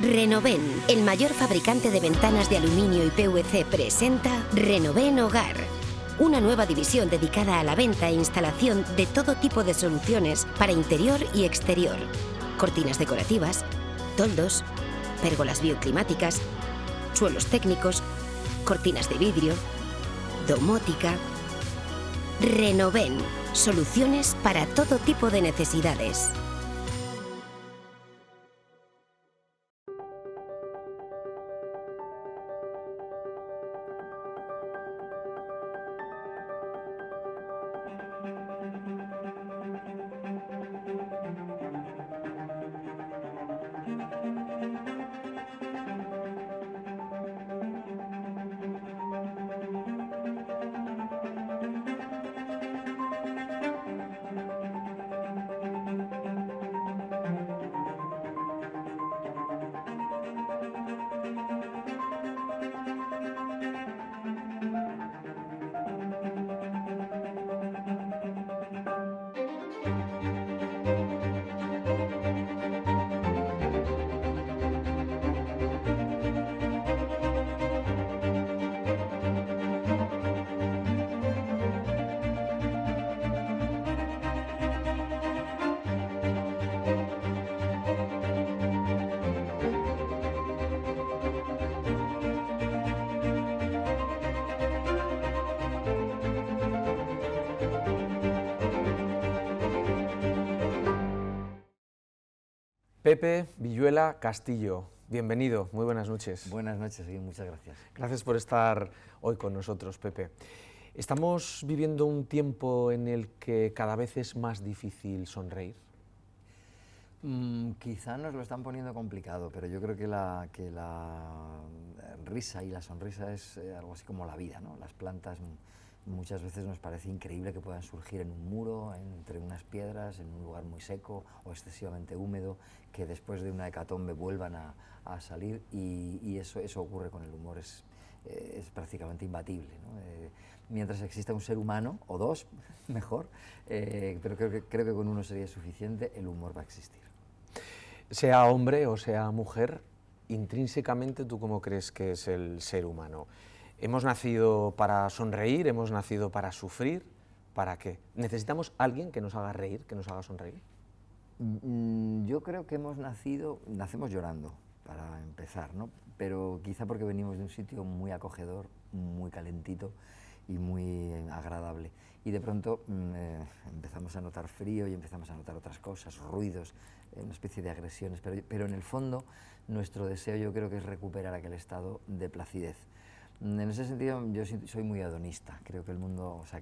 Renoven, el mayor fabricante de ventanas de aluminio y PVC, presenta Renoven Hogar. Una nueva división dedicada a la venta e instalación de todo tipo de soluciones para interior y exterior. Cortinas decorativas, toldos, pérgolas bioclimáticas, suelos técnicos, cortinas de vidrio, domótica. Renoven, soluciones para todo tipo de necesidades. Pepe Villuela Castillo, bienvenido, muy buenas noches. Buenas noches y muchas gracias. Gracias por estar hoy con nosotros, Pepe. ¿Estamos viviendo un tiempo en el que cada vez es más difícil sonreír? Quizá nos lo están poniendo complicado, pero yo creo que la risa y la sonrisa es algo así como la vida, ¿no? Las plantas muchas veces nos parece increíble que puedan surgir en un muro, entre unas piedras, en un lugar muy seco o excesivamente húmedo, que después de una hecatombe vuelvan a salir, y eso ocurre con el humor, es prácticamente imbatible, ¿no? Mientras exista un ser humano, o dos, mejor, pero creo que con uno sería suficiente, el humor va a existir. Sea hombre o sea mujer, intrínsecamente, ¿tú cómo crees que es el ser humano? ¿Hemos nacido para sonreír? ¿Hemos nacido para sufrir? ¿Para qué? ¿Necesitamos alguien que nos haga reír, que nos haga sonreír? Yo creo que nacemos llorando, para empezar, ¿no? Pero quizá porque venimos de un sitio muy acogedor, muy calentito y muy agradable. Y de pronto empezamos a notar frío y empezamos a notar otras cosas, ruidos, una especie de agresiones. Pero en el fondo, nuestro deseo yo creo que es recuperar aquel estado de placidez. En ese sentido, yo soy muy hedonista. Creo que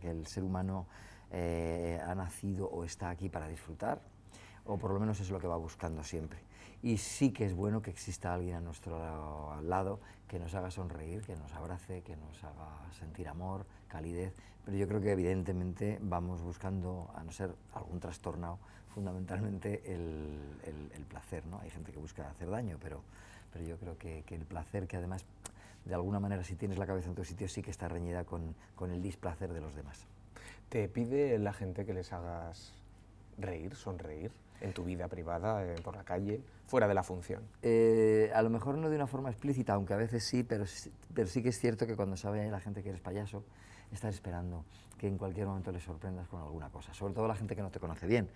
que el ser humano ha nacido o está aquí para disfrutar, o por lo menos es lo que va buscando siempre. Y sí que es bueno que exista alguien a nuestro lado que nos haga sonreír, que nos abrace, que nos haga sentir amor, calidez, pero yo creo que evidentemente vamos buscando, a no ser algún trastornado, fundamentalmente el placer, ¿no? Hay gente que busca hacer daño, pero yo creo que el placer, que además de alguna manera, si tienes la cabeza en otro sitio, sí que está reñida con el displacer de los demás. ¿Te pide la gente que les hagas reír, sonreír, en tu vida privada, por la calle, fuera de la función? A lo mejor no de una forma explícita, aunque a veces sí, pero sí que es cierto que cuando sabe la gente que eres payaso, estás esperando que en cualquier momento les sorprendas con alguna cosa, sobre todo la gente que no te conoce bien,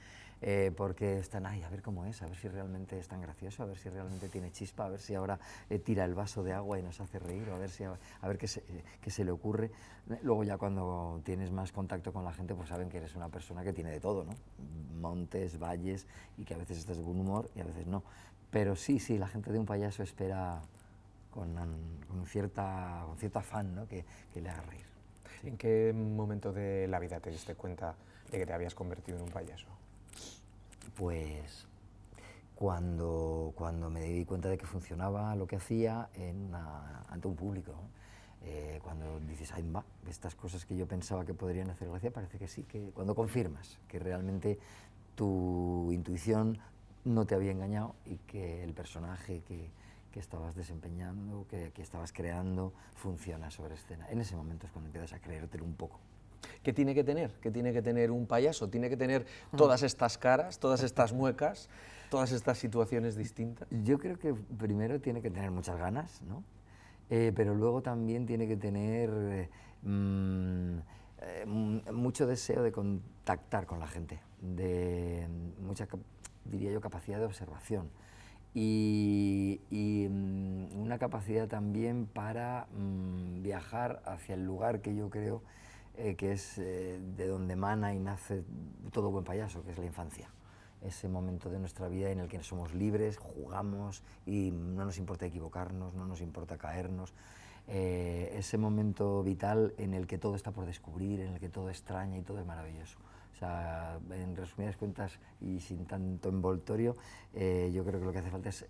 porque están ahí a ver cómo es, a ver si realmente es tan gracioso, a ver si realmente tiene chispa, a ver si ahora tira el vaso de agua y nos hace reír, o a ver qué se le ocurre. Luego ya cuando tienes más contacto con la gente, pues saben que eres una persona que tiene de todo, ¿no? Montes, valles, y que a veces estás de buen humor y a veces no. Pero sí, la gente de un payaso espera con cierto afán, ¿no? que le haga reír. Sí. ¿En qué momento de la vida te diste cuenta de que te habías convertido en un payaso? Pues cuando me di cuenta de que funcionaba lo que hacía ante un público, ¿no? Cuando dices, ay, va, estas cosas que yo pensaba que podrían hacer gracia, parece que sí, que cuando confirmas que realmente tu intuición no te había engañado y que el personaje que estabas desempeñando, que estabas creando, funciona sobre escena. En ese momento es cuando empiezas a creértelo un poco. ¿Qué tiene que tener? ¿Qué tiene que tener un payaso? ¿Tiene que tener todas estas caras, todas estas muecas, todas estas situaciones distintas? Yo creo que primero tiene que tener muchas ganas, ¿no? Pero luego también tiene que tener mucho deseo de contactar con la gente, de mucha, diría yo, capacidad de observación y una capacidad también para viajar hacia el lugar que yo creo que es de donde emana y nace todo buen payaso, que es la infancia. Ese momento de nuestra vida en el que somos libres, jugamos y no nos importa equivocarnos, no nos importa caernos. Ese momento vital en el que todo está por descubrir, en el que todo extraña y todo es maravilloso. O sea, en resumidas cuentas y sin tanto envoltorio, yo creo que lo que hace falta es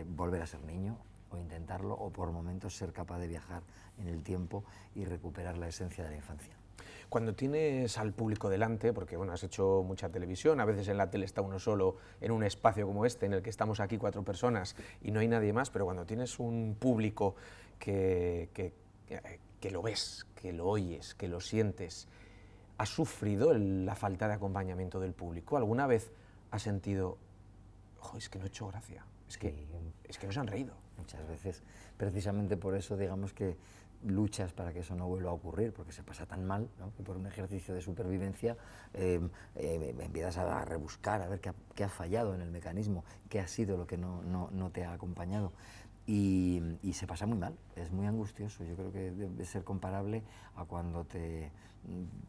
volver a ser niño, o intentarlo, o por momentos ser capaz de viajar en el tiempo y recuperar la esencia de la infancia. Cuando tienes al público delante, porque bueno, has hecho mucha televisión, a veces en la tele está uno solo en un espacio como este, en el que estamos aquí 4 personas y no hay nadie más, pero cuando tienes un público que lo ves, que lo oyes, que lo sientes, ¿has sufrido la falta de acompañamiento del público? ¿Alguna vez has sentido, oh, es que no he hecho gracia, es que no se han reído? Muchas veces, precisamente por eso, digamos que luchas para que eso no vuelva a ocurrir, porque se pasa tan mal, ¿no? Que por un ejercicio de supervivencia empiezas a rebuscar, a ver qué ha fallado en el mecanismo, qué ha sido lo que no te ha acompañado. Y se pasa muy mal, es muy angustioso. Yo creo que debe ser comparable a cuando te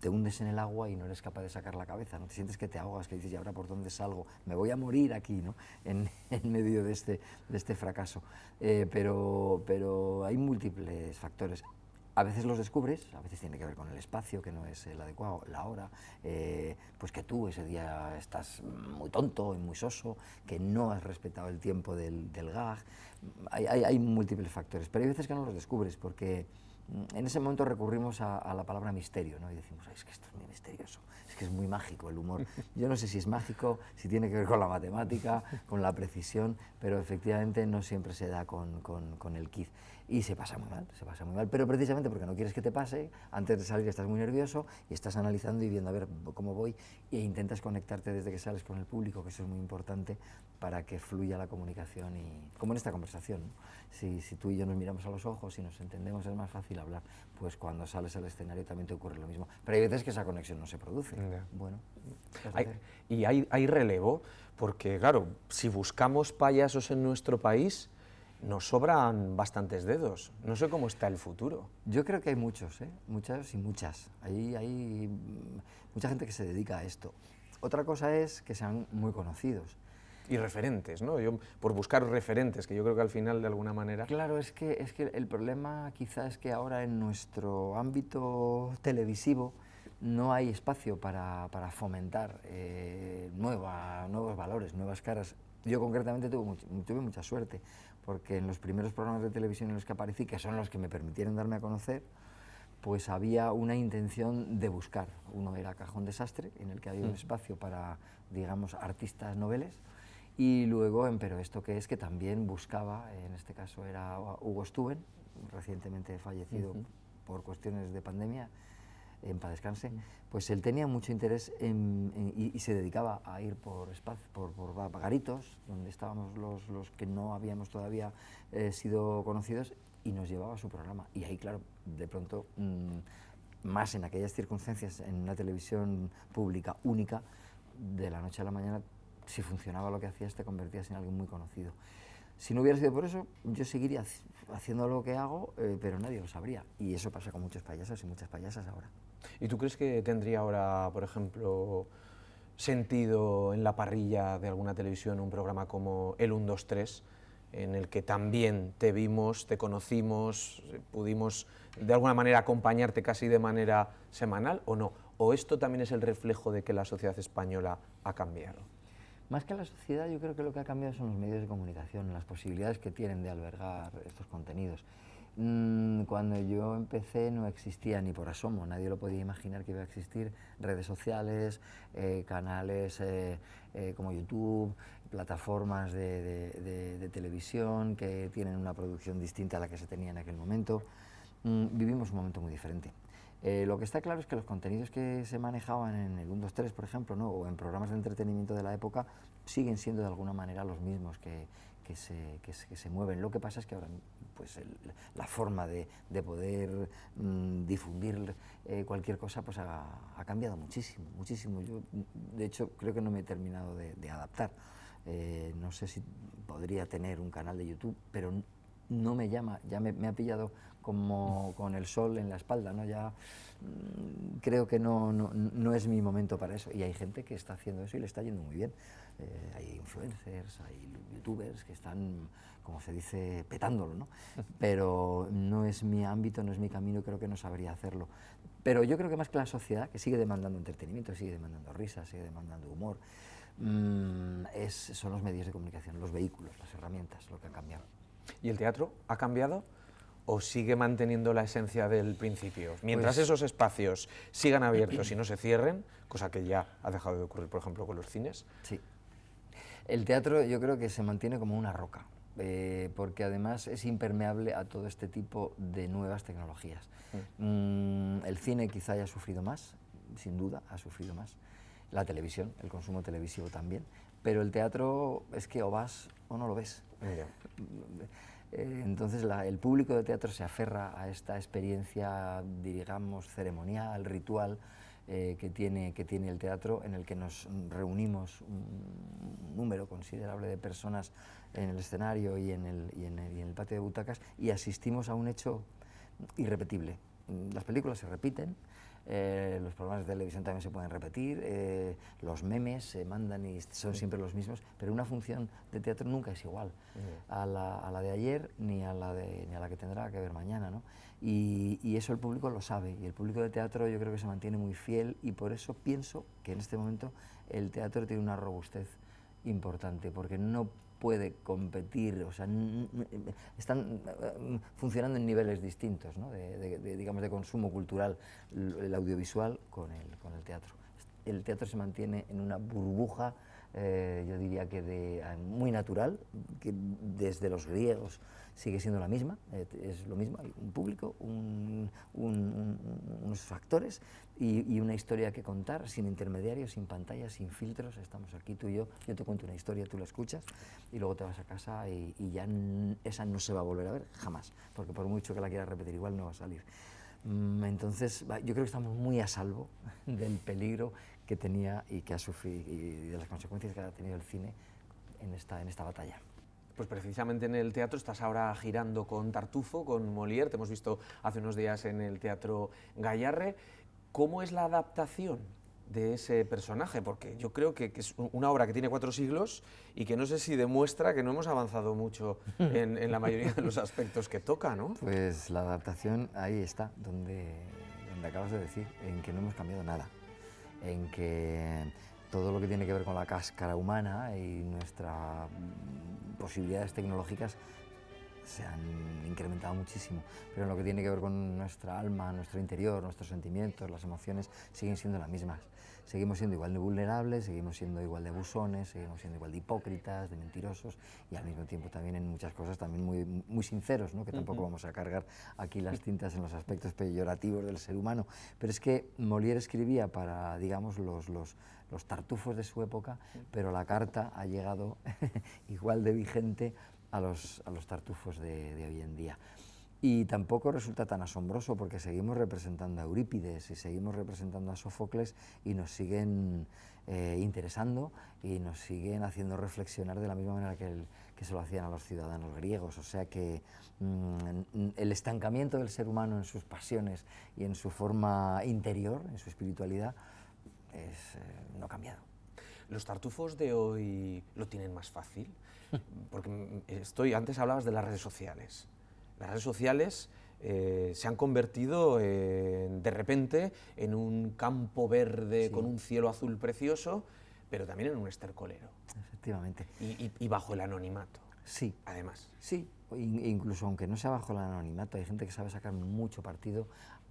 hundes en el agua y no eres capaz de sacar la cabeza, no te sientes que te ahogas, que dices, ¿y ahora por dónde salgo? Me voy a morir aquí, ¿no? en medio de este fracaso. Pero hay múltiples factores. A veces los descubres, a veces tiene que ver con el espacio, que no es el adecuado, la hora, pues que tú ese día estás muy tonto y muy soso, que no has respetado el tiempo del gag. Hay múltiples factores, pero hay veces que no los descubres, porque en ese momento recurrimos a la palabra misterio, ¿no? Y decimos, es que esto es muy misterioso, es que es muy mágico el humor. Yo no sé si es mágico, si tiene que ver con la matemática, con la precisión, pero efectivamente no siempre se da con el quiz. Y se pasa muy mal, pero precisamente porque no quieres que te pase, antes de salir estás muy nervioso y estás analizando y viendo a ver cómo voy e intentas conectarte desde que sales con el público, que eso es muy importante para que fluya la comunicación, y como en esta conversación, ¿no? Si tú y yo nos miramos a los ojos y nos entendemos es más fácil hablar, pues cuando sales al escenario también te ocurre lo mismo, pero hay veces que esa conexión no se produce. Bueno, hay relevo, porque claro, si buscamos payasos en nuestro país, nos sobran bastantes dedos. No sé cómo está el futuro. Yo creo que hay muchos, muchas y muchas. Hay mucha gente que se dedica a esto. Otra cosa es que sean muy conocidos. Y referentes, ¿no? Yo, por buscar referentes, que yo creo que al final, de alguna manera... Claro, es que el problema quizá es que ahora en nuestro ámbito televisivo no hay espacio para fomentar nuevos valores, nuevas caras. Yo concretamente tuve mucha suerte, porque en los primeros programas de televisión en los que aparecí, que son los que me permitieron darme a conocer, pues había una intención de buscar. Uno era Cajón Desastre, en el que había un espacio para, digamos, artistas noveles, y luego en Pero esto que es, que también buscaba, en este caso era Hugo Stuben, recientemente fallecido por cuestiones de pandemia, en paz descanse, pues él tenía mucho interés y se dedicaba a ir por garitos, donde estábamos los que no habíamos todavía sido conocidos, y nos llevaba a su programa. Y ahí, claro, de pronto, más en aquellas circunstancias, en una televisión pública única, de la noche a la mañana, si funcionaba lo que hacías, te convertías en alguien muy conocido. Si no hubiera sido por eso, yo seguiría haciendo lo que hago, pero nadie lo sabría. Y eso pasa con muchos payasos y muchas payasas ahora. ¿Y tú crees que tendría ahora, por ejemplo, sentido en la parrilla de alguna televisión un programa como El 1, 2, 3, en el que también te vimos, te conocimos, pudimos de alguna manera acompañarte casi de manera semanal, o no? ¿O esto también es el reflejo de que la sociedad española ha cambiado? Más que la sociedad, yo creo que lo que ha cambiado son los medios de comunicación, las posibilidades que tienen de albergar estos contenidos. Cuando yo empecé no existía ni por asomo, nadie lo podía imaginar que iba a existir redes sociales, canales como YouTube, plataformas de televisión que tienen una producción distinta a la que se tenía en aquel momento. Vivimos un momento muy diferente. Lo que está claro es que los contenidos que se manejaban en el 1, 2, 3, por ejemplo, ¿no? O en programas de entretenimiento de la época, siguen siendo de alguna manera los mismos que se mueven. Lo que pasa es que ahora pues la forma de poder difundir cualquier cosa pues ha cambiado muchísimo, muchísimo. Yo, de hecho, creo que no me he terminado de adaptar. No sé si podría tener un canal de YouTube, pero no me llama, ya me ha pillado como con el sol en la espalda, ¿no? Ya creo que no es mi momento para eso, y hay gente que está haciendo eso y le está yendo muy bien. Hay influencers, hay youtubers que están, como se dice, petándolo, ¿no? Pero no es mi ámbito, no es mi camino, creo que no sabría hacerlo. Pero yo creo que más que la sociedad, que sigue demandando entretenimiento, sigue demandando risas, sigue demandando humor, son los medios de comunicación, los vehículos, las herramientas, lo que ha cambiado. ¿Y el teatro ha cambiado o sigue manteniendo la esencia del principio? Mientras Pues, esos espacios sigan abiertos y no se cierren, cosa que ya ha dejado de ocurrir, por ejemplo, con los cines. Sí. El teatro yo creo que se mantiene como una roca, porque además es impermeable a todo este tipo de nuevas tecnologías. El cine quizá haya sufrido más, sin duda ha sufrido más. La televisión, el consumo televisivo también, pero el teatro es que o vas o no lo ves. Entonces el público de teatro se aferra a esta experiencia, digamos, ceremonial, ritual, que tiene el teatro, en el que nos reunimos un número considerable de personas en el escenario y en el patio de butacas, y asistimos a un hecho irrepetible. Las películas se repiten, los programas de televisión también se pueden repetir, los memes se mandan y son siempre los mismos, pero una función de teatro nunca es igual a la de ayer ni a la que tendrá que ver mañana, ¿no? Y eso el público lo sabe, y el público de teatro yo creo que se mantiene muy fiel, y por eso pienso que en este momento el teatro tiene una robustez importante, porque no puede competir, o sea, están funcionando en niveles distintos, ¿no? digamos, de consumo cultural, el audiovisual con el teatro. El teatro se mantiene en una burbuja, yo diría que muy natural, que desde los griegos sigue siendo la misma, es lo mismo, hay un público, unos actores y una historia que contar, sin intermediarios, sin pantallas, sin filtros. Estamos aquí tú y yo te cuento una historia, tú la escuchas y luego te vas a casa y ya esa no se va a volver a ver jamás, porque por mucho que la quieras repetir igual no va a salir. Entonces yo creo que estamos muy a salvo del peligro que tenía y que ha sufrido, y de las consecuencias que ha tenido el cine en esta batalla. Pues precisamente en el teatro estás ahora girando con Tartufo, con Molière, te hemos visto hace unos días en el Teatro Gayarre. ¿Cómo es la adaptación de ese personaje? Porque yo creo que es una obra que tiene 4 siglos y que no sé si demuestra que no hemos avanzado mucho en la mayoría de los aspectos que toca, ¿no? Pues la adaptación ahí está, donde acabas de decir, en que no hemos cambiado nada, en que todo lo que tiene que ver con la cáscara humana y nuestras posibilidades tecnológicas se han incrementado muchísimo, pero en lo que tiene que ver con nuestra alma, nuestro interior, nuestros sentimientos, las emociones, siguen siendo las mismas. Seguimos siendo igual de vulnerables, seguimos siendo igual de abusones, seguimos siendo igual de hipócritas, de mentirosos, y al mismo tiempo también en muchas cosas también muy sinceros, ¿no? Que tampoco vamos a cargar aquí las tintas en los aspectos peyorativos del ser humano. Pero es que Molière escribía para, digamos, los tartufos de su época, pero la carta ha llegado igual de vigente a los tartufos de hoy en día. Y tampoco resulta tan asombroso, porque seguimos representando a Eurípides y seguimos representando a Sófocles, y nos siguen interesando y nos siguen haciendo reflexionar de la misma manera que se lo hacían a los ciudadanos griegos. O sea que el estancamiento del ser humano en sus pasiones y en su forma interior, en su espiritualidad, no ha cambiado. ¿Los tartufos de hoy lo tienen más fácil? Porque antes hablabas de las redes sociales. Las redes sociales se han convertido de repente en un campo verde, sí, con un cielo azul precioso, pero también en un estercolero. Efectivamente. Y bajo el anonimato. Sí. Además. Sí, incluso aunque no sea bajo el anonimato, hay gente que sabe sacar mucho partido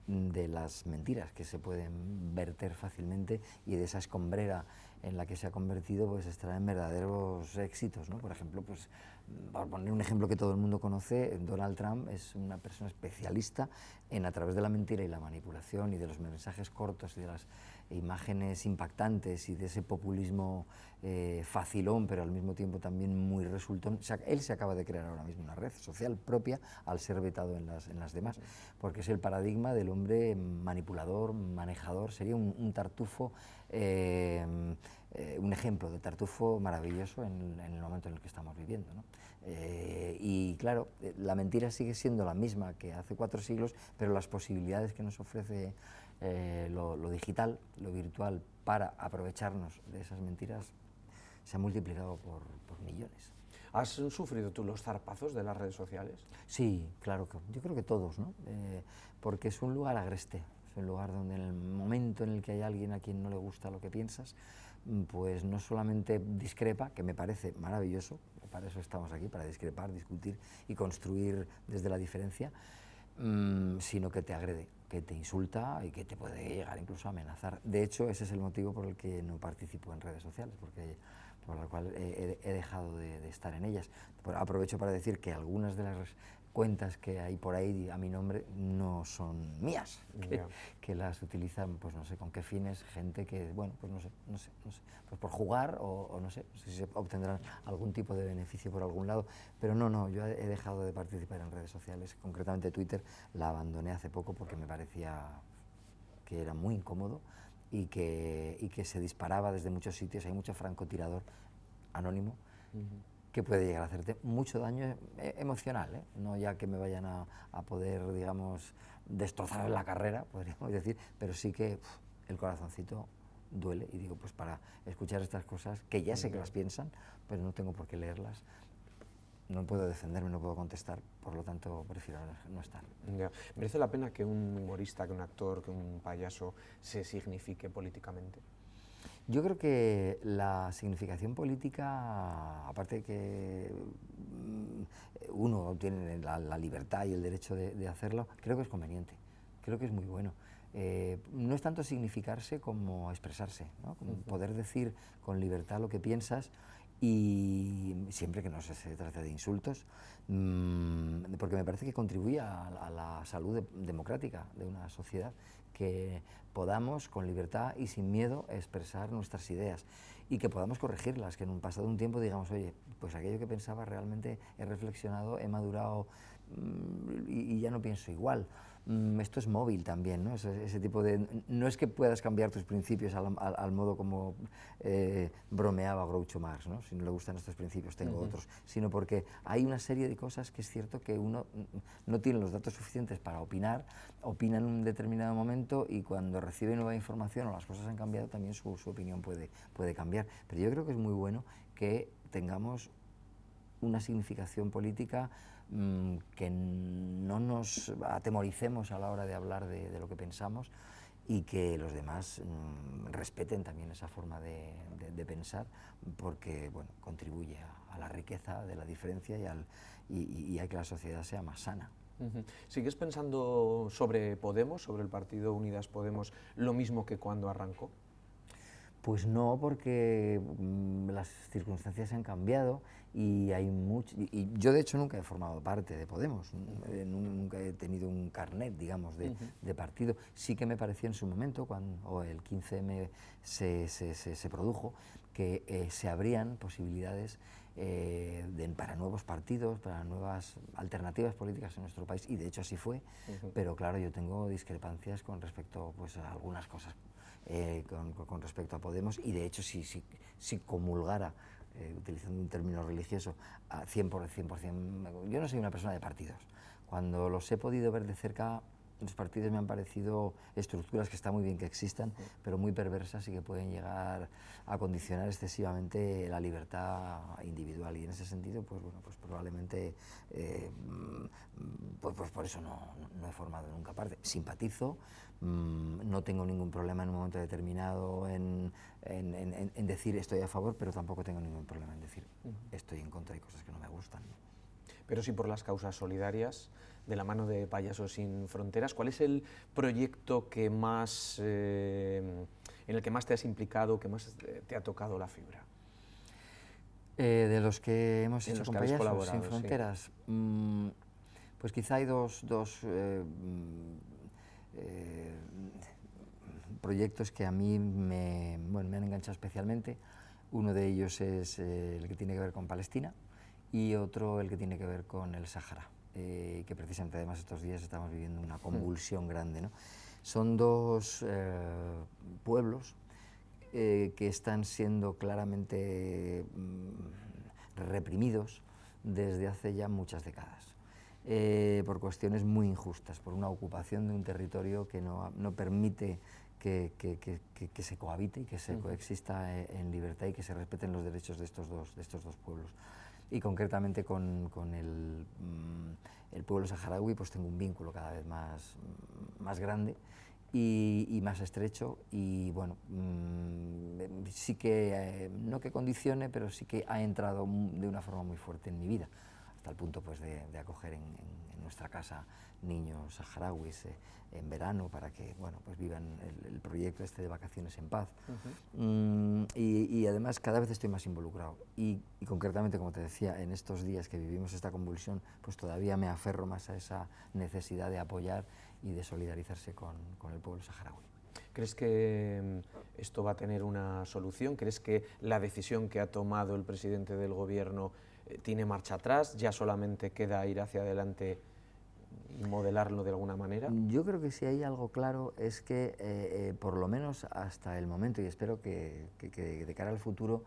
de las mentiras que se pueden verter fácilmente, y de esa escombrera en la que se ha convertido, pues extraen verdaderos éxitos, ¿no? Por ejemplo, pues Por poner un ejemplo que todo el mundo conoce, Donald Trump es una persona especialista en, a través de la mentira y la manipulación y de los mensajes cortos y de las imágenes impactantes y de ese populismo facilón, pero al mismo tiempo también muy resultón. Él se acaba de crear ahora mismo una red social propia al ser vetado en las demás, porque es el paradigma del hombre manipulador, manejador, sería un tartufo, un ejemplo de tartufo maravilloso en el momento en el que estamos viviendo, ¿no? Y claro, la mentira sigue siendo la misma que hace 4 siglos, pero las posibilidades que nos ofrece lo digital, lo virtual, para aprovecharnos de esas mentiras, se han multiplicado por millones. ¿Has sufrido tú los zarpazos de las redes sociales? Sí, claro, yo creo que todos, ¿no? Porque es un lugar agreste, es un lugar donde en el momento en el que hay alguien a quien no le gusta lo que piensas, pues no solamente discrepa, que me parece maravilloso, para eso estamos aquí, para discrepar, discutir y construir desde la diferencia, sino que te agrede, que te insulta y que te puede llegar incluso a amenazar. De hecho, ese es el motivo por el que no participo en redes sociales, por el cual he dejado de estar en ellas. Aprovecho para decir que algunas de las cuentas que hay por ahí a mi nombre no son mías, que las utilizan, pues no sé con qué fines, gente que, bueno, pues no sé, pues por jugar o no sé si se obtendrán algún tipo de beneficio por algún lado, pero no, yo he dejado de participar en redes sociales, concretamente Twitter la abandoné hace poco porque me parecía que era muy incómodo y que se disparaba desde muchos sitios, hay mucho francotirador anónimo, que puede llegar a hacerte mucho daño emocional, ¿eh? No ya que me vayan a poder, digamos, destrozar la carrera, podríamos decir, pero sí que el corazoncito duele y digo, pues para escuchar estas cosas, que ya sé que las piensan, pero no tengo por qué leerlas, no puedo defenderme, no puedo contestar, por lo tanto prefiero no estar. Ya. ¿Merece la pena que un humorista, que un actor, que un payaso se signifique políticamente? Yo creo que la significación política, aparte de que uno tiene la libertad y el derecho de hacerlo, creo que es conveniente, creo que es muy bueno. No es tanto significarse como expresarse, ¿no? Como poder decir con libertad lo que piensas y siempre que no se trate de insultos, porque me parece que contribuye a la salud democrática de una sociedad, que podamos con libertad y sin miedo expresar nuestras ideas y que podamos corregirlas, que en un pasado un tiempo digamos, oye, pues aquello que pensaba realmente he reflexionado, he madurado y ya no pienso igual. Esto es móvil también, ¿no? Ese tipo de... No es que puedas cambiar tus principios al modo como bromeaba Groucho Marx, ¿no? Si no le gustan estos principios, tengo otros, sino porque hay una serie de cosas que es cierto que uno no tiene los datos suficientes para opinar, opina en un determinado momento y cuando recibe nueva información o las cosas han cambiado, también su opinión puede cambiar. Pero yo creo que es muy bueno que tengamos una significación política, que no nos atemoricemos a la hora de hablar de lo que pensamos y que los demás respeten también esa forma de pensar, porque bueno, contribuye a la riqueza de la diferencia y a que la sociedad sea más sana. ¿Sigues pensando sobre Podemos, sobre el partido Unidas Podemos, lo mismo que cuando arrancó? Pues no, porque las circunstancias han cambiado y hay y yo de hecho nunca he formado parte de Podemos, nunca he tenido un carnet, digamos, de partido. Sí que me pareció en su momento, cuando el 15M se produjo, que se abrían posibilidades para nuevos partidos, para nuevas alternativas políticas en nuestro país, y de hecho así fue, pero claro, yo tengo discrepancias con respecto, pues, a algunas cosas con respecto a Podemos, y de hecho si comulgara, utilizando un término religioso, a 100%, yo no soy una persona de partidos. Cuando los he podido ver de cerca, los partidos me han parecido estructuras que está muy bien que existan, pero muy perversas y que pueden llegar a condicionar excesivamente la libertad individual, y en ese sentido, pues bueno, pues probablemente pues por eso no he formado nunca parte. Simpatizo, no tengo ningún problema en un momento determinado en decir estoy a favor, pero tampoco tengo ningún problema en decir estoy en contra de cosas que no me gustan, ¿no? Pero sí por las causas solidarias, de la mano de Payasos Sin Fronteras. ¿Cuál es el proyecto que más, en el que más te has implicado, que más te ha tocado la fibra? De los que hemos hecho los con que habéis Payasos colaborado, Sin Fronteras, pues quizá hay dos proyectos que a mí me han enganchado especialmente. Uno de ellos es el que tiene que ver con Palestina y otro el que tiene que ver con el Sáhara, que precisamente además estos días estamos viviendo una convulsión grande, ¿no? Son dos pueblos que están siendo claramente reprimidos desde hace ya muchas décadas, por cuestiones muy injustas, por una ocupación de un territorio que no permite que se cohabite y que se coexista en libertad y que se respeten los derechos de estos dos pueblos. Y concretamente con el pueblo saharaui pues tengo un vínculo cada vez más grande y más estrecho, y bueno, sí que, no que condicione, pero sí que ha entrado de una forma muy fuerte en mi vida, hasta el punto pues de acoger en nuestra casa niños saharauis en verano para que bueno, pues vivan el proyecto este de vacaciones en paz. Y además cada vez estoy más involucrado y concretamente, como te decía, en estos días que vivimos esta convulsión, pues todavía me aferro más a esa necesidad de apoyar y de solidarizarse con el pueblo saharaui. ¿Crees que esto va a tener una solución? ¿Crees que la decisión que ha tomado el presidente del gobierno tiene marcha atrás? ¿Ya solamente queda ir hacia adelante y modelarlo de alguna manera? Yo creo que si hay algo claro es que, por lo menos hasta el momento, y espero que de cara al futuro,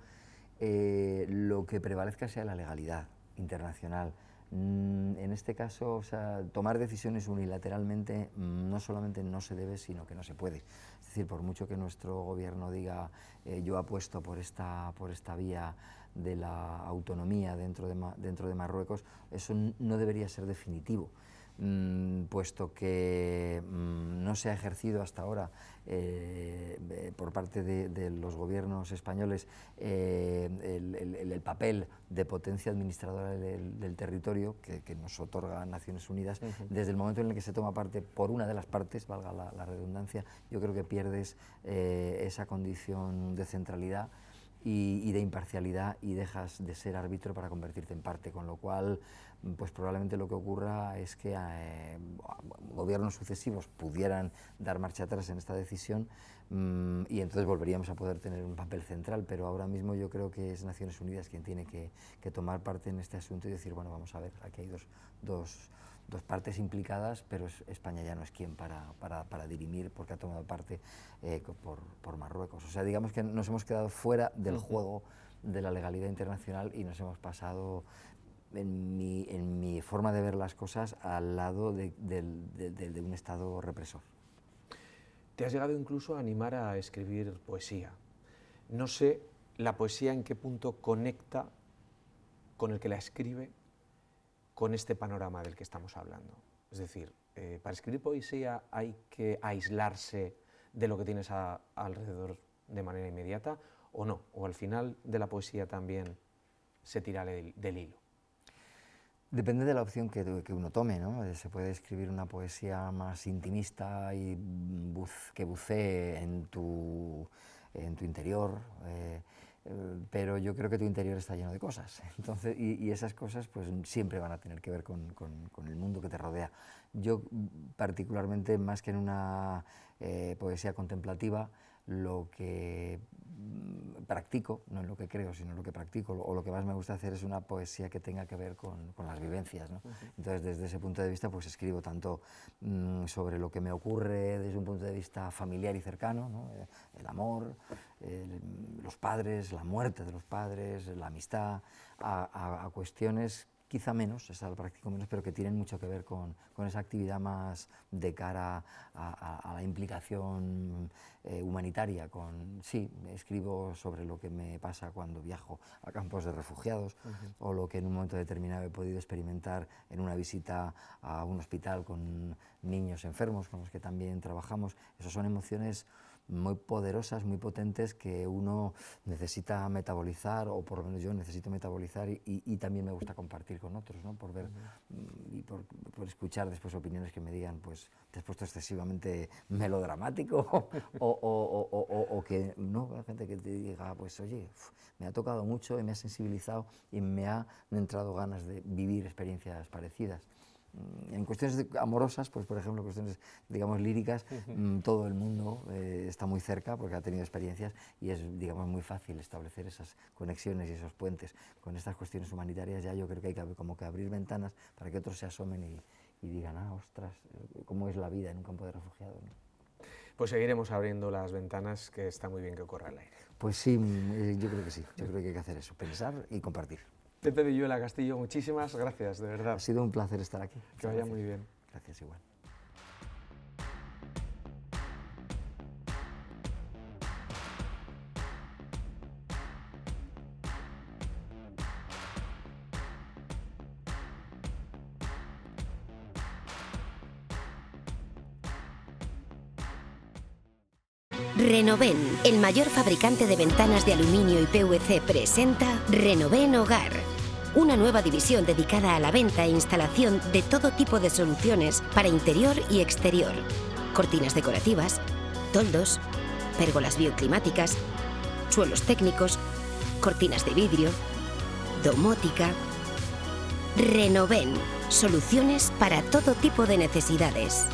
lo que prevalezca sea la legalidad internacional. En este caso, o sea, tomar decisiones unilateralmente no solamente no se debe, sino que no se puede. Es decir, por mucho que nuestro gobierno diga yo apuesto por esta vía de la autonomía dentro de Marruecos, eso no debería ser definitivo. Puesto que no se ha ejercido hasta ahora por parte de los gobiernos españoles el papel de potencia administradora del territorio que nos otorga Naciones Unidas. Desde el momento en el que se toma parte por una de las partes, valga la redundancia, yo creo que pierdes esa condición de centralidad y de imparcialidad y dejas de ser árbitro para convertirte en parte, con lo cual pues probablemente lo que ocurra es que gobiernos sucesivos pudieran dar marcha atrás en esta decisión y entonces volveríamos a poder tener un papel central, pero ahora mismo yo creo que es Naciones Unidas quien tiene que tomar parte en este asunto y decir, bueno, vamos a ver, aquí hay dos partes implicadas, pero España ya no es quien para dirimir porque ha tomado parte por Marruecos. O sea, digamos que nos hemos quedado fuera del juego de la legalidad internacional y nos hemos pasado, en mi forma de ver las cosas, al lado de un Estado represor. Te has llegado incluso a animar a escribir poesía. No sé la poesía en qué punto conecta con el que la escribe con este panorama del que estamos hablando. Es decir, para escribir poesía hay que aislarse de lo que tienes alrededor de manera inmediata, o no, o al final de la poesía también se tira del hilo. Depende de la opción que uno tome, ¿no? Se puede escribir una poesía más intimista y que bucee en tu interior, pero yo creo que tu interior está lleno de cosas. Entonces, y esas cosas pues siempre van a tener que ver con el mundo que te rodea. Yo particularmente, más que en una poesía contemplativa, lo que practico, no en lo que creo, sino en lo que practico, o lo que más me gusta hacer es una poesía que tenga que ver con las vivencias, ¿no? Entonces, desde ese punto de vista, pues escribo tanto sobre lo que me ocurre desde un punto de vista familiar y cercano, ¿no? El amor, los padres, la muerte de los padres, la amistad, a cuestiones quizá menos, esa la practico menos, pero que tienen mucho que ver con esa actividad más de cara a la implicación humanitaria. Sí, escribo sobre lo que me pasa cuando viajo a campos de refugiados, o lo que en un momento determinado he podido experimentar en una visita a un hospital con niños enfermos con los que también trabajamos. Esas son emociones muy poderosas, muy potentes, que uno necesita metabolizar, o por lo menos yo necesito metabolizar, y también me gusta compartir con otros, ¿no? Por ver y por escuchar después opiniones que me digan, pues te has puesto excesivamente melodramático, o que no, hay gente que te diga, pues oye, me ha tocado mucho y me ha sensibilizado y me han entrado ganas de vivir experiencias parecidas. En cuestiones amorosas, pues por ejemplo, cuestiones, digamos, líricas, todo el mundo está muy cerca porque ha tenido experiencias, y es, digamos, muy fácil establecer esas conexiones y esos puentes. Con estas cuestiones humanitarias ya yo creo que hay que como que abrir ventanas para que otros se asomen y digan, ah, ostras, cómo es la vida en un campo de refugiados, ¿no? Pues seguiremos abriendo las ventanas, que está muy bien que corra el aire. Pues sí, yo creo que sí, yo creo que hay que hacer eso, pensar y compartir. Pepe Villuela Castillo, muchísimas gracias, de verdad. Ha sido un placer estar aquí. Que vaya muy bien. Gracias, igual. Renoven, el mayor fabricante de ventanas de aluminio y PVC, presenta Renoven Hogar. Una nueva división dedicada a la venta e instalación de todo tipo de soluciones para interior y exterior. Cortinas decorativas, toldos, pérgolas bioclimáticas, suelos técnicos, cortinas de vidrio, domótica. Renoven, soluciones para todo tipo de necesidades.